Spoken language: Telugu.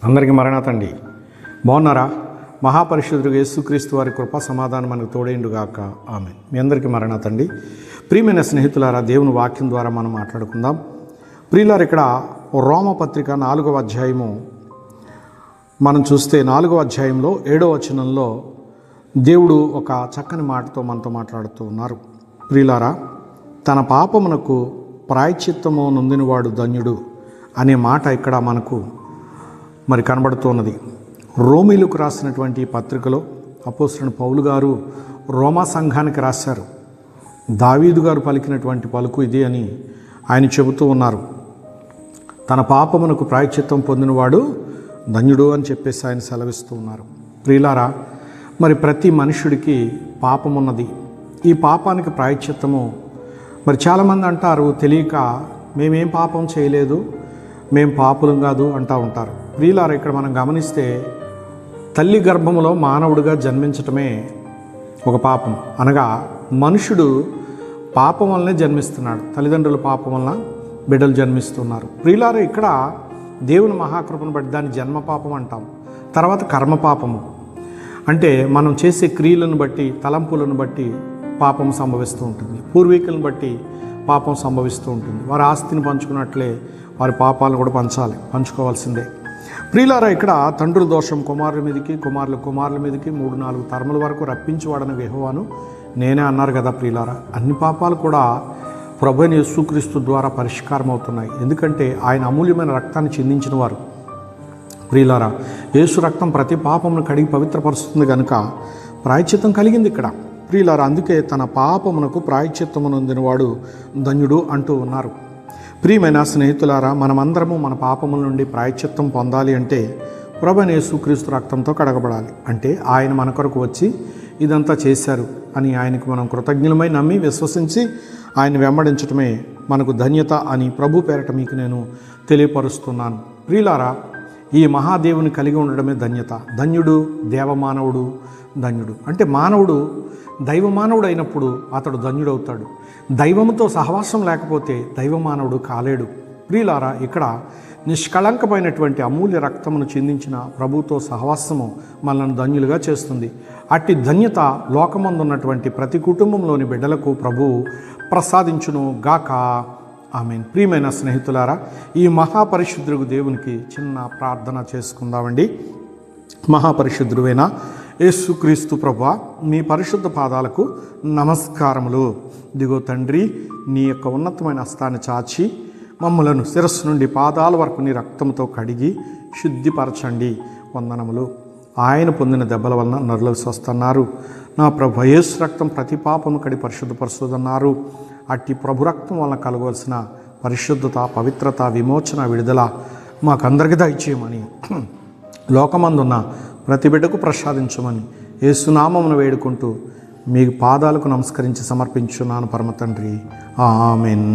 అందరికీ మరణాతండి. బాగున్నారా? మహాపరిశుద్ధుడు యేసుక్రీస్తు వారి కృపా సమాధానం మనకు తోడేండుగాక. ఆమేన్. మీ అందరికీ మరణాతండి. ప్రియమైన స్నేహితులారా, దేవుని వాక్యం ద్వారా మనం మాట్లాడుకుందాం. ప్రియులారు, ఇక్కడ రోమపత్రిక 4వ అధ్యాయము మనం చూస్తే 4వ అధ్యాయంలో 7వ వచనంలో దేవుడు ఒక చక్కని మాటతో మనతో మాట్లాడుతూ ఉన్నారు. ప్రియులారా, తన పాపమునకు ప్రాయశ్చిత్తము నొందినవాడు ధన్యుడు అనే మాట ఇక్కడ మనకు కనబడుతున్నది. రోమీలకు రాసినటువంటి పత్రికలో అపోస్తలుడైన పౌలు గారు రోమా సంఘానికి రాశారు. దావీదు గారు పలికినటువంటి పలుకు ఇది అని ఆయన చెబుతూ ఉన్నారు. తన పాపమునకు ప్రాయశ్చిత్తం పొందినవాడు ధన్యుడు అని చెప్పేసి ఆయన సెలవిస్తూ ఉన్నారు. ప్రియులారా, ప్రతి మనుషుడికి పాపం ఉన్నది. ఈ పాపానికి ప్రాయశ్చిత్తము చాలామంది అంటారు, తెలియక మేమేం పాపం చేయలేదు, మేం పాపులం కాదు అంటూ ఉంటారు. ప్రియులారా, ఇక్కడ మనం గమనిస్తే తల్లి గర్భములో మానవుడిగా జన్మించటమే ఒక పాపం. అనగా మనుషుడు పాపం వల్లనే జన్మిస్తున్నాడు. తల్లిదండ్రుల పాపం వలన బిడ్డలు జన్మిస్తున్నారు. ప్రియులారా, ఇక్కడ దేవుని మహాకృపను బట్టి దాన్ని జన్మ పాపం అంటాం. తర్వాత కర్మ పాపము అంటే మనం చేసే క్రియలను బట్టి, తలంపులను బట్టి పాపం సంభవిస్తూ ఉంటుంది. పూర్వీకులను బట్టి పాపం సంభవిస్తూ ఉంటుంది. వారి ఆస్తిని పంచుకున్నట్లే వారి పాపాలను కూడా పంచుకోవాల్సిందే. ప్రియులారా, ఇక్కడ తండ్రుల దోషం కుమారుల మీదకి, కుమారుల మీదకి 3-4 తరముల వరకు రప్పించువాడని యెహోవాను నేనే అన్నారు కదా. ప్రియులారా, అన్ని పాపాలు కూడా ప్రభువైన యేసుక్రీస్తు ద్వారా పరిష్కారం అవుతున్నాయి. ఎందుకంటే ఆయన అమూల్యమైన రక్తాన్ని చిందించిన వారు. ప్రియులారా, యేసు రక్తం ప్రతి పాపమును కడిగి పవిత్రపరుస్తుంది కనుక ప్రాయశ్చిత్తం కలిగింది ఇక్కడ. ప్రియులారా, అందుకే తన పాపమునకు ప్రాయశ్చిత్తము నొందినవాడు ధన్యుడు అంటూ ఉన్నారు. ప్రియమైన స్నేహితులారా, మనమందరము మన పాపముల నుండి ప్రాయశ్చిత్తం పొందాలి అంటే ప్రభువైన యేసుక్రీస్తు రక్తంతో కడగబడాలి. అంటే ఆయన మన కొరకు వచ్చి ఇదంతా చేశారు అని ఆయనకు మనం కృతజ్ఞులమై నమ్మి విశ్వసించి ఆయన వెంబడించటమే మనకు ధన్యత అని ప్రభు పేరట మీకు నేను తెలియపరుస్తున్నాను. ప్రియులారా, ఈ మహాదేవుని కలిగి ఉండడమే ధన్యత. ధన్యుడు దేవమానవుడు ధన్యుడు. అంటే మానవుడు దైవమానవుడు అయినప్పుడు అతడు ధన్యుడవుతాడు. దైవముతో సహవాసం లేకపోతే దైవమానవుడు కాలేడు. ప్రియులారా, ఇక్కడ నిష్కళంకమైనటువంటి అమూల్య రక్తమును చిందించిన ప్రభుతో సహవాసము మనల్ని ధన్యులుగా చేస్తుంది. అట్టి ధన్యత లోకమందున్నటువంటి ప్రతి కుటుంబంలోని బిడ్డలకు ప్రభువు ప్రసాదించును గాక. ఆమేన్. ప్రియమైన స్నేహితులారా, ఈ మహాపరిశుద్ధుడు దేవునికి చిన్న ప్రార్థన చేసుకుందామండి. మహాపరిశుద్ధుడైన యేసుక్రీస్తు ప్రభువా, మీ పరిశుద్ధ పాదాలకు నమస్కారములు. దిగో తండ్రి, నీ యొక్క ఉన్నతమైన హస్తాన్ని చాచి మమ్మలను శిరస్సు నుండి పాదాల వరకు నీ రక్తంతో కడిగి శుద్ధిపరచండి. వందనములు. ఆయన పొందిన దెబ్బల వలన నరులు స్వస్థన్నారు. నా ప్రభు యేసు రక్తం ప్రతి పాపము కడి పరిశుద్ధపరుస్తుందన్నారు. అట్టి ప్రభు రక్తం వలన కలగవలసిన పరిశుద్ధత, పవిత్రత, విమోచన, విడుదల మాకందరికీ దయచేయమని, లోకమందున్న ప్రతి బిడ్డకు ప్రసాదించమని యేసునామమును వేడుకుంటూ మీ పాదాలకు నమస్కరించి సమర్పించున్నాను పరమ తండ్రి. ఆమేన్.